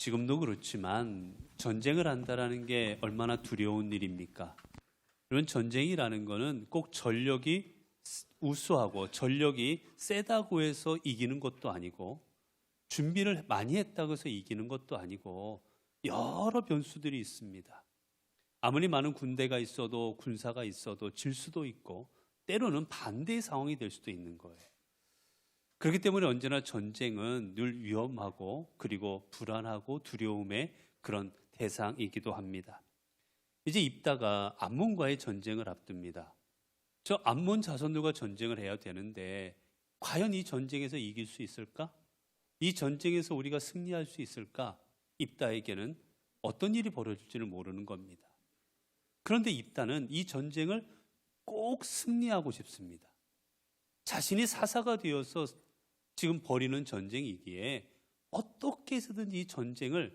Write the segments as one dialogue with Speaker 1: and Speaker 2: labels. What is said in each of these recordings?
Speaker 1: 지금도 그렇지만 전쟁을 한다라는 게 얼마나 두려운 일입니까? 이런 전쟁이라는 거는 꼭 전력이 우수하고 전력이 세다고 해서 이기는 것도 아니고 준비를 많이 했다고 해서 이기는 것도 아니고 여러 변수들이 있습니다. 아무리 많은 군대가 있어도 군사가 있어도 질 수도 있고 때로는 반대의 상황이 될 수도 있는 거예요. 그렇기 때문에 언제나 전쟁은 늘 위험하고 그리고 불안하고 두려움의 그런 대상이기도 합니다. 이제 입다가 암몬과의 전쟁을 앞둡니다. 저 암몬 자손들과 전쟁을 해야 되는데 과연 이 전쟁에서 이길 수 있을까? 이 전쟁에서 우리가 승리할 수 있을까? 입다에게는 어떤 일이 벌어질지를 모르는 겁니다. 그런데 입다는 이 전쟁을 꼭 승리하고 싶습니다. 자신이 사사가 되어서 지금 벌이는 전쟁이기에 어떻게 해서든 이 전쟁을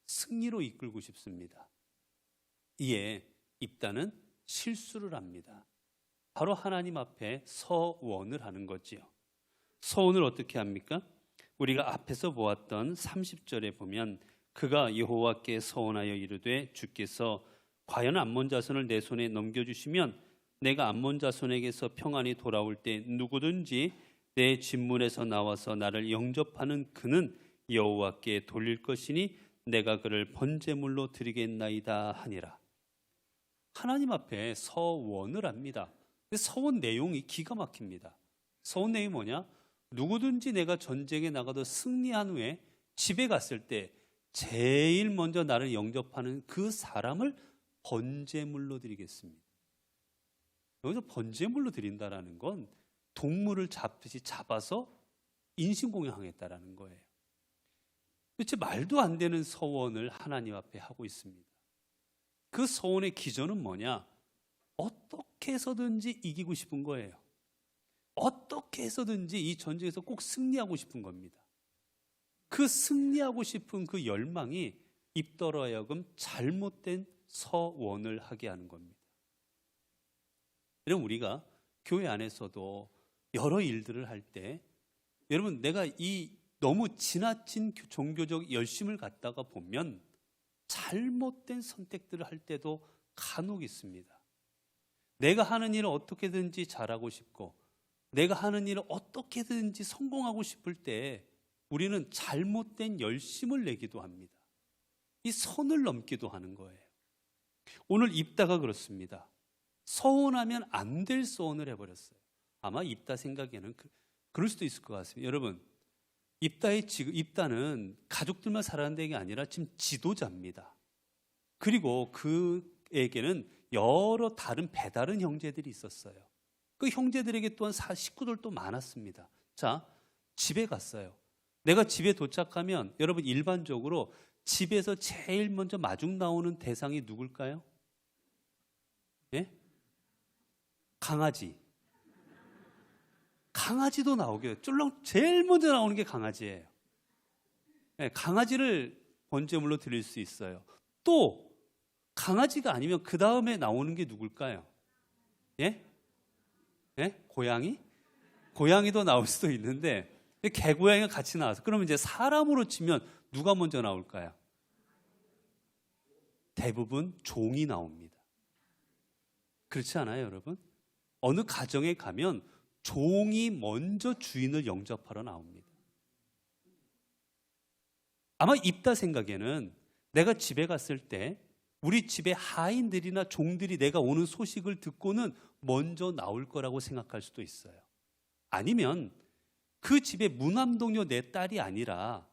Speaker 1: 승리로 이끌고 싶습니다. 이에 입다는 실수를 합니다. 바로 하나님 앞에 서원을 하는 거지요. 서원을 어떻게 합니까? 우리가 앞에서 보았던 30절에 보면 그가 여호와께 서원하여 이르되 주께서 과연 암몬 자손을 내 손에 넘겨주시면 내가 암몬 자손에게서 평안히 돌아올 때 누구든지 내 진문에서 나와서 나를 영접하는 그는 여호와께 돌릴 것이니 내가 그를 번제물로 드리겠나이다 하니라. 하나님 앞에 서원을 합니다. 서원 내용이 기가 막힙니다. 서원 내용이 뭐냐? 누구든지 내가 전쟁에 나가도 승리한 후에 집에 갔을 때 제일 먼저 나를 영접하는 그 사람을 번제물로 드리겠습니다. 여기서 번제물로 드린다라는 건 동물을 잡듯이 잡아서 인신공양하겠다라는 거예요. 도대체 말도 안 되는 서원을 하나님 앞에 하고 있습니다. 그 서원의 기전은 뭐냐? 어떻게 해서든지 이기고 싶은 거예요. 어떻게 해서든지 이 전쟁에서 꼭 승리하고 싶은 겁니다. 그 승리하고 싶은 그 열망이 입더러 하여금 잘못된 서원을 하게 하는 겁니다. 여러분, 우리가 교회 안에서도 여러 일들을 할 때 여러분, 내가 이 너무 지나친 종교적 열심을 갖다가 보면 잘못된 선택들을 할 때도 간혹 있습니다. 내가 하는 일을 어떻게든지 잘하고 싶고 내가 하는 일을 어떻게든지 성공하고 싶을 때 우리는 잘못된 열심을 내기도 합니다. 이 선을 넘기도 하는 거예요. 오늘 입다가 그렇습니다. 서원하면 안 될 서원을 해버렸어요. 아마 입다 생각에는 그럴 수도 있을 것 같습니다. 여러분, 입다는 가족들만 살아가는 게 아니라 지금 지도자입니다. 그리고 그에게는 여러 다른 배다른 형제들이 있었어요. 그 형제들에게 또한 식구들도 많았습니다. 자, 집에 갔어요. 내가 집에 도착하면 여러분 일반적으로 집에서 제일 먼저 마중 나오는 대상이 누굴까요? 예? 강아지. 강아지도 나오게 쫄렁 제일 먼저 나오는 게 강아지예요. 네, 강아지를 번제물로 드릴 수 있어요. 또 강아지가 아니면 그 다음에 나오는 게 누굴까요? 예? 예? 고양이? 고양이도 나올 수도 있는데 개고양이가 같이 나와서 그러면 이제 사람으로 치면 누가 먼저 나올까요? 대부분 종이 나옵니다. 그렇지 않아요, 여러분? 어느 가정에 가면 종이 먼저 주인을 영접하러 나옵니다. 아마 입다 생각에는 내가 집에 갔을 때 우리 집에 하인들이나 종들이 내가 오는 소식을 듣고는 먼저 나올 거라고 생각할 수도 있어요. 아니면 그 집에 무남동녀 내 딸이 아니라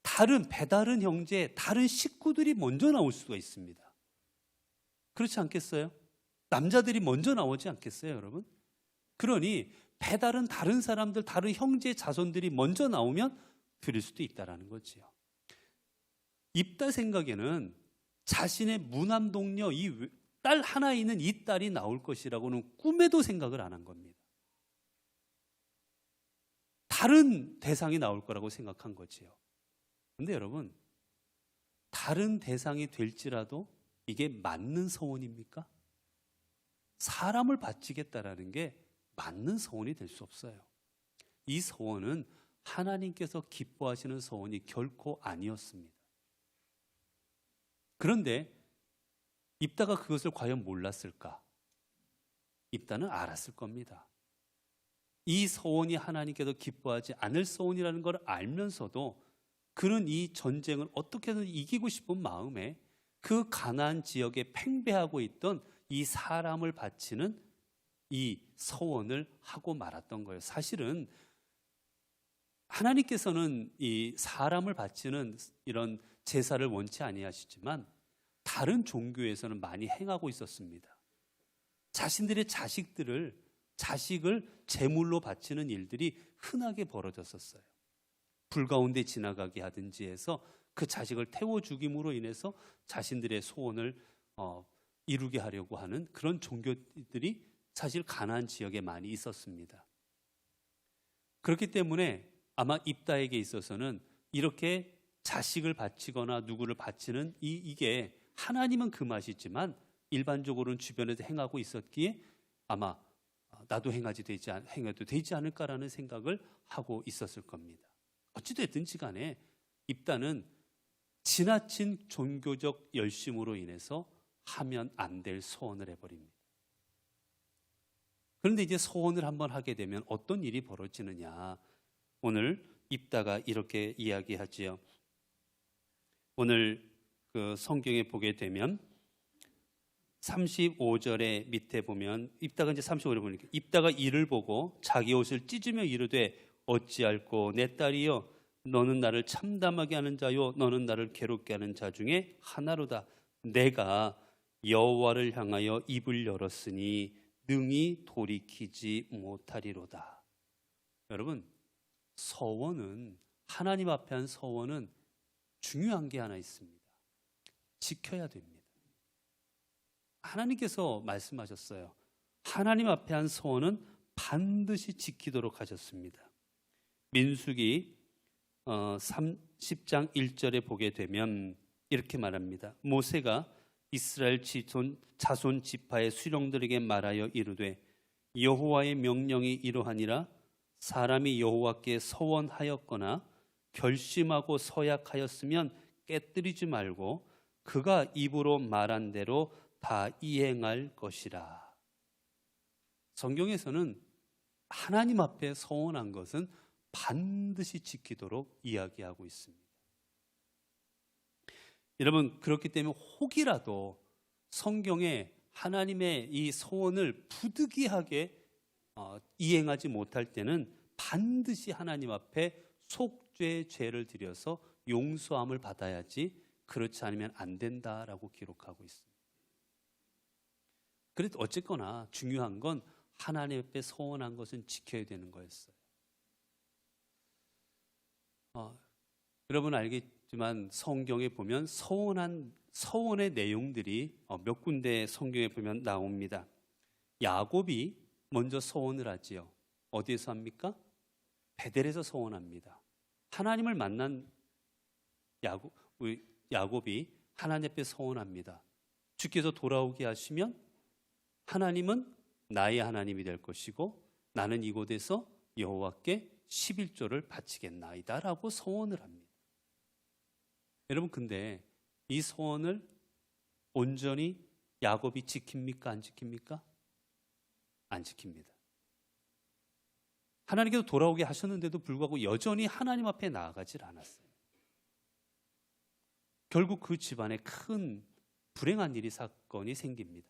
Speaker 1: 다른 배다른 형제, 다른 식구들이 먼저 나올 수가 있습니다. 그렇지 않겠어요? 남자들이 먼저 나오지 않겠어요, 여러분? 그러니 배다른 다른 사람들, 다른 형제 자손들이 먼저 나오면 드릴 수도 있다라는 거지요. 입다 생각에는 자신의 무남동녀 이 딸 하나 있는 이 딸이 나올 것이라고는 꿈에도 생각을 안 한 겁니다. 다른 대상이 나올 거라고 생각한 거지요. 그런데 여러분, 다른 대상이 될지라도 이게 맞는 서원입니까? 사람을 바치겠다라는 게 맞는 서원이 될 수 없어요. 이 서원은 하나님께서 기뻐하시는 서원이 결코 아니었습니다. 그런데 입다가 그것을 과연 몰랐을까? 입다는 알았을 겁니다. 이 서원이 하나님께서 기뻐하지 않을 서원이라는 걸 알면서도 그는 이 전쟁을 어떻게든 이기고 싶은 마음에 그 가나안 지역에 팽배하고 있던 이 사람을 바치는 이 서원을 하고 말았던 거예요. 사실은 하나님께서는 이 사람을 바치는 이런 제사를 원치 아니하시지만 다른 종교에서는 많이 행하고 있었습니다. 자신들의 자식을 제물로 바치는 일들이 흔하게 벌어졌었어요. 불 가운데 지나가게 하든지 해서 그 자식을 태워 죽임으로 인해서 자신들의 소원을 이루게 하려고 하는 그런 종교들이 사실 가나안 지역에 많이 있었습니다. 그렇기 때문에 아마 입다에게 있어서는 이렇게 자식을 바치거나 누구를 바치는 이게 하나님은 그 맛이지만 일반적으로는 주변에서 행하고 있었기에 아마 나도 행해도 되지 않을까라는 생각을 하고 있었을 겁니다. 어찌됐든지 간에 입다는 지나친 종교적 열심으로 인해서 하면 안 될 소원을 해버립니다. 그런데 이제 소원을 한번 하게 되면 어떤 일이 벌어지느냐. 오늘 입다가 이렇게 이야기하지요. 오늘 그 성경에 보게 되면 35절에 밑에 보면 입다가 이제 35절에 보니까 입다가 이를 보고 자기 옷을 찢으며 이르되 어찌할꼬 내 딸이여 너는 나를 참담하게 하는 자요 너는 나를 괴롭게 하는 자 중에 하나로다. 내가 여호와를 향하여 입을 열었으니 능히 돌이키지 못하리로다. 여러분, 서원은 하나님 앞에 한 서원은 중요한 게 하나 있습니다. 지켜야 됩니다. 하나님께서 말씀하셨어요. 하나님 앞에 한 서원은 반드시 지키도록 하셨습니다. 민수기 10장 1절에 보게 되면 이렇게 말합니다. 모세가 이스라엘 자손 지파의 수령들에게 말하여 이르되 여호와의 명령이 이러하니라. 사람이 여호와께 서원하였거나 결심하고 서약하였으면 깨뜨리지 말고 그가 입으로 말한 대로 다 이행할 것이라. 성경에서는 하나님 앞에 서원한 것은 반드시 지키도록 이야기하고 있습니다. 여러분, 그렇기 때문에 혹이라도 성경에 하나님의 이 서원을 부득이하게 이행하지 못할 때는 반드시 하나님 앞에 속죄의 죄를 드려서 용서함을 받아야지 그렇지 않으면 안 된다라고 기록하고 있습니다. 그래도 어쨌거나 중요한 건 하나님 앞에 서원한 것은 지켜야 되는 거였어요. 여러분 알겠지만 성경에 보면 서원의 내용들이 몇 군데 성경에 보면 나옵니다. 야곱이 먼저 서원을 하지요. 어디에서 합니까? 베델에서 서원합니다. 하나님을 만난 야곱이 하나님 앞에 서원합니다. 주께서 돌아오게 하시면 하나님은 나의 하나님이 될 것이고 나는 이곳에서 여호와께 11조를 바치겠나이다 라고 서원을 합니다. 여러분, 근데 이 서원을 온전히 야곱이 지킵니까? 안 지킵니까? 안 지킵니다. 하나님께서 돌아오게 하셨는데도 불구하고 여전히 하나님 앞에 나아가질 않았어요. 결국 그 집안에 큰 불행한 사건이 생깁니다.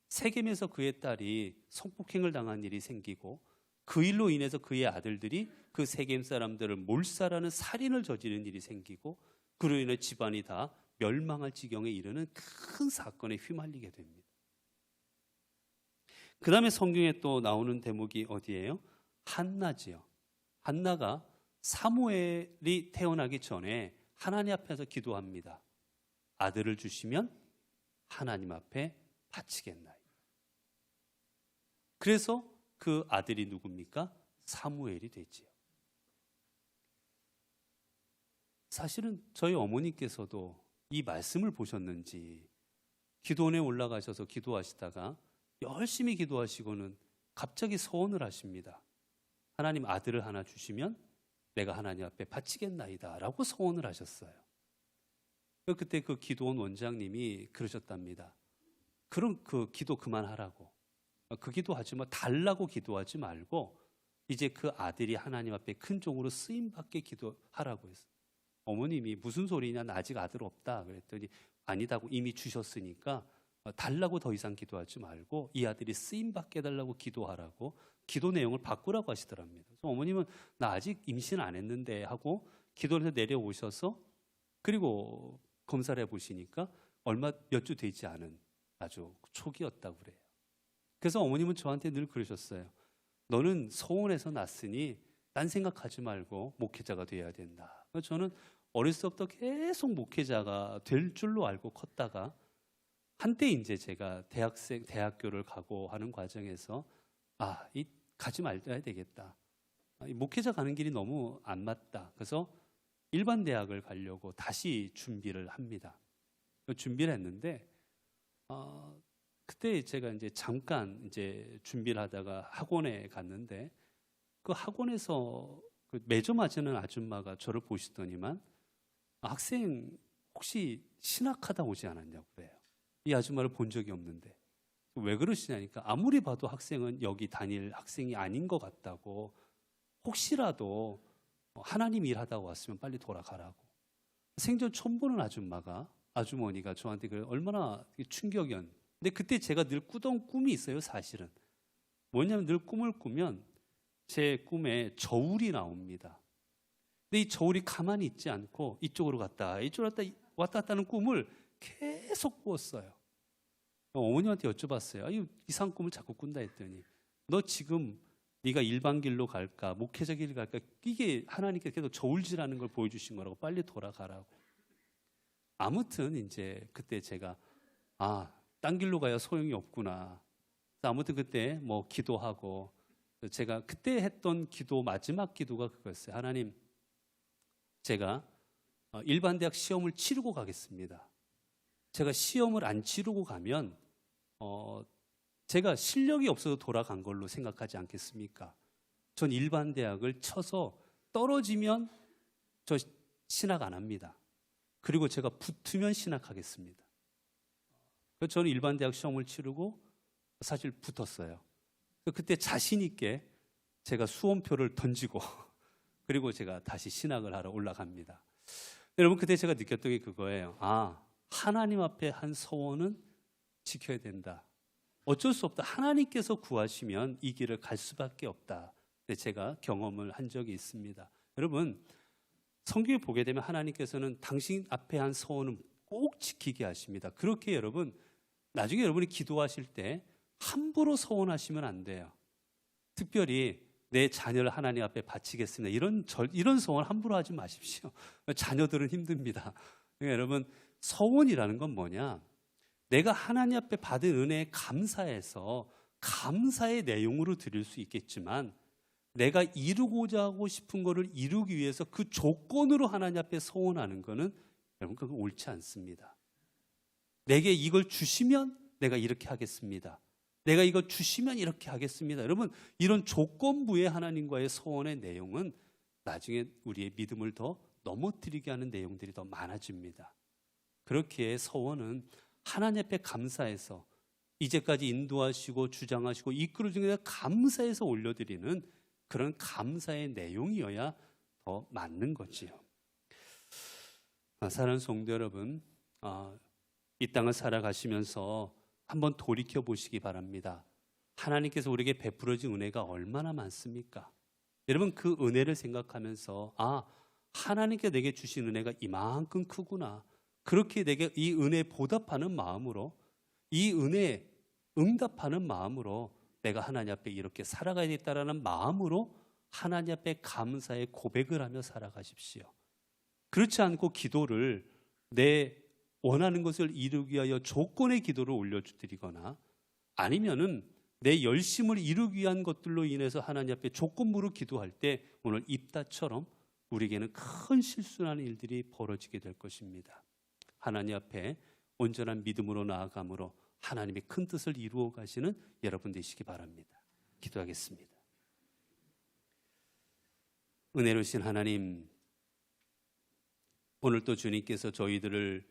Speaker 1: 세겜에서 그의 딸이 성폭행을 당한 일이 생기고 그 일로 인해서 그의 아들들이 그 세겜 사람들을 몰살하는 살인을 저지른 일이 생기고 그로 인해 집안이 다 멸망할 지경에 이르는 큰 사건에 휘말리게 됩니다. 그 다음에 성경에 또 나오는 대목이 어디예요? 한나지요. 한나가 사무엘이 태어나기 전에 하나님 앞에서 기도합니다. 아들을 주시면 하나님 앞에 바치겠나이다. 그래서 그 아들이 누굽니까? 사무엘이 되지요. 사실은 저희 어머니께서도 이 말씀을 보셨는지 기도원에 올라가셔서 기도하시다가 열심히 기도하시고는 갑자기 서원을 하십니다. 하나님 아들을 하나 주시면 내가 하나님 앞에 바치겠나이다 라고 서원을 하셨어요. 그때 그 기도원 원장님이 그러셨답니다. 그럼 그 기도 그만하라고. 그 기도하지 마. 달라고 기도하지 말고 이제 그 아들이 하나님 앞에 큰 종으로 쓰임받게 기도하라고 했어요. 어머님이 무슨 소리냐, 나 아직 아들 없다 그랬더니 아니다고, 이미 주셨으니까 달라고 더 이상 기도하지 말고 이 아들이 쓰임받게 해달라고 기도하라고 기도 내용을 바꾸라고 하시더랍니다. 그래서 어머님은 나 아직 임신 안 했는데 하고 기도를 내려오셔서 그리고 검사를 해보시니까 얼마 몇 주 되지 않은 아주 초기였다고 그래요. 그래서 어머님은 저한테 늘 그러셨어요. 너는 서원에서 났으니 딴 생각하지 말고 목회자가 돼야 된다. 그래서 저는 어렸을 때부터 계속 목회자가 될 줄로 알고 컸다가 한때 이제 제가 대학교를 가고 하는 과정에서 가지 말아야 되겠다. 이 목회자 가는 길이 너무 안 맞다. 그래서 일반 대학을 가려고 다시 준비를 합니다. 준비를 했는데 그때 제가 이제 잠깐 이제 준비를 하다가 학원에 갔는데 그 학원에서 그 매점 하시는 아줌마가 저를 보시더니만 학생 혹시 신학하다 오지 않았냐고 그래요. 이 아줌마를 본 적이 없는데 왜 그러시냐니까 아무리 봐도 학생은 여기 다닐 학생이 아닌 것 같다고, 혹시라도 하나님 일하다 왔으면 빨리 돌아가라고. 생전 처음 보는 아주머니가 저한테 얼마나 충격이었는데, 근데 그때 제가 늘 꾸던 꿈이 있어요. 사실은 뭐냐면 늘 꿈을 꾸면 제 꿈에 저울이 나옵니다. 근데 이 저울이 가만히 있지 않고 이쪽으로 갔다 왔다 갔다 하는 꿈을 계속 꾸었어요. 어머님한테 여쭤봤어요. 이상한 꿈을 자꾸 꾼다 했더니 너 지금 네가 일반 길로 갈까 목회자 길로 갈까, 이게 하나님께 계속 저울질하는 걸 보여주신 거라고, 빨리 돌아가라고. 아무튼 이제 그때 제가 딴 길로 가야 소용이 없구나. 아무튼 그때 뭐 기도하고, 제가 그때 했던 기도 마지막 기도가 그거였어요. 하나님, 제가 일반 대학 시험을 치르고 가겠습니다. 제가 시험을 안 치르고 가면 제가 실력이 없어서 돌아간 걸로 생각하지 않겠습니까? 전 일반 대학을 쳐서 떨어지면 저 신학 안 합니다. 그리고 제가 붙으면 신학하겠습니다. 그래서 저는 일반 대학 시험을 치르고 사실 붙었어요. 그때 자신 있게 제가 수험표를 던지고 그리고 제가 다시 신학을 하러 올라갑니다. 여러분, 그때 제가 느꼈던 게 그거예요. 하나님 앞에 한 서원은 지켜야 된다. 어쩔 수 없다. 하나님께서 구하시면 이 길을 갈 수밖에 없다. 제가 경험을 한 적이 있습니다. 여러분, 성경에 보게 되면 하나님께서는 당신 앞에 한 서원은 꼭 지키게 하십니다. 그렇게 여러분, 나중에 여러분이 기도하실 때 함부로 서원하시면 안 돼요. 특별히 내 자녀를 하나님 앞에 바치겠습니다. 이런 서원 함부로 하지 마십시오. 자녀들은 힘듭니다. 그러니까 여러분, 서원이라는 건 뭐냐? 내가 하나님 앞에 받은 은혜에 감사해서 감사의 내용으로 드릴 수 있겠지만, 내가 이루고자 하고 싶은 거를 이루기 위해서 그 조건으로 하나님 앞에 서원하는 거는 여러분, 그건 옳지 않습니다. 내게 이걸 주시면 내가 이렇게 하겠습니다. 내가 이거 주시면 이렇게 하겠습니다. 여러분, 이런 조건부의 하나님과의 서원의 내용은 나중에 우리의 믿음을 더 넘어뜨리게 하는 내용들이 더 많아집니다. 그렇기에 서원은 하나님 앞에 감사해서 이제까지 인도하시고 주장하시고 이끌어주신 데 감사해서 올려드리는 그런 감사의 내용이어야 더 맞는 거지요. 사랑하는 성도 여러분, 이 땅을 살아가시면서 한번 돌이켜 보시기 바랍니다. 하나님께서 우리에게 베풀어진 은혜가 얼마나 많습니까? 여러분, 그 은혜를 생각하면서 하나님께 내게 주신 은혜가 이만큼 크구나. 그렇게 내게 이 은혜에 보답하는 마음으로, 이 은혜에 응답하는 마음으로 내가 하나님 앞에 이렇게 살아가야겠다라는 마음으로 하나님 앞에 감사의 고백을 하며 살아가십시오. 그렇지 않고 기도를 내 원하는 것을 이루기 위하여 조건의 기도를 올려드리거나 아니면은 내 열심을 이루기 위한 것들로 인해서 하나님 앞에 조건부로 기도할 때 오늘 입다처럼 우리에게는 큰 실수하는 일들이 벌어지게 될 것입니다. 하나님 앞에 온전한 믿음으로 나아감으로 하나님의 큰 뜻을 이루어 가시는 여러분 되시기 바랍니다. 기도하겠습니다. 은혜로우신 하나님, 오늘 또 주님께서 저희들을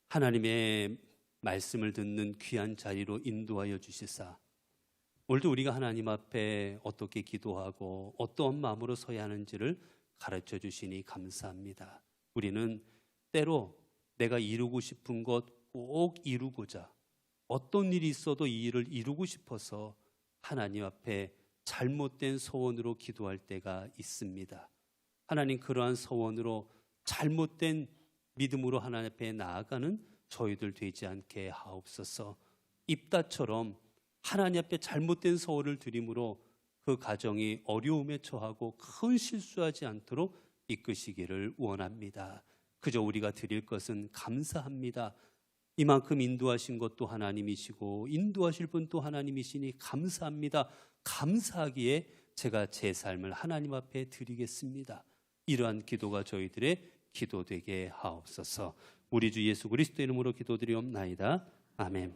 Speaker 1: 하나님의 말씀을 듣는 귀한 자리로 인도하여 주시사 오늘도 우리가 하나님 앞에 어떻게 기도하고 어떠한 마음으로 서야 하는지를 가르쳐 주시니 감사합니다. 우리는 때로 내가 이루고 싶은 것 꼭 이루고자 어떤 일이 있어도 이 일을 이루고 싶어서 하나님 앞에 잘못된 소원으로 기도할 때가 있습니다. 하나님, 그러한 소원으로 잘못된 믿음으로 하나님 앞에 나아가는 저희들 되지 않게 하옵소서. 입다처럼 하나님 앞에 잘못된 소원을 드림으로 그 가정이 어려움에 처하고 큰 실수하지 않도록 이끄시기를 원합니다. 그저 우리가 드릴 것은 감사합니다. 이만큼 인도하신 것도 하나님이시고 인도하실 분도 하나님이시니 감사합니다. 감사하기에 제가 제 삶을 하나님 앞에 드리겠습니다. 이러한 기도가 저희들의 기도 되게 하옵소서. 우리 주 예수 그리스도 이름으로 기도드리옵나이다. 아멘.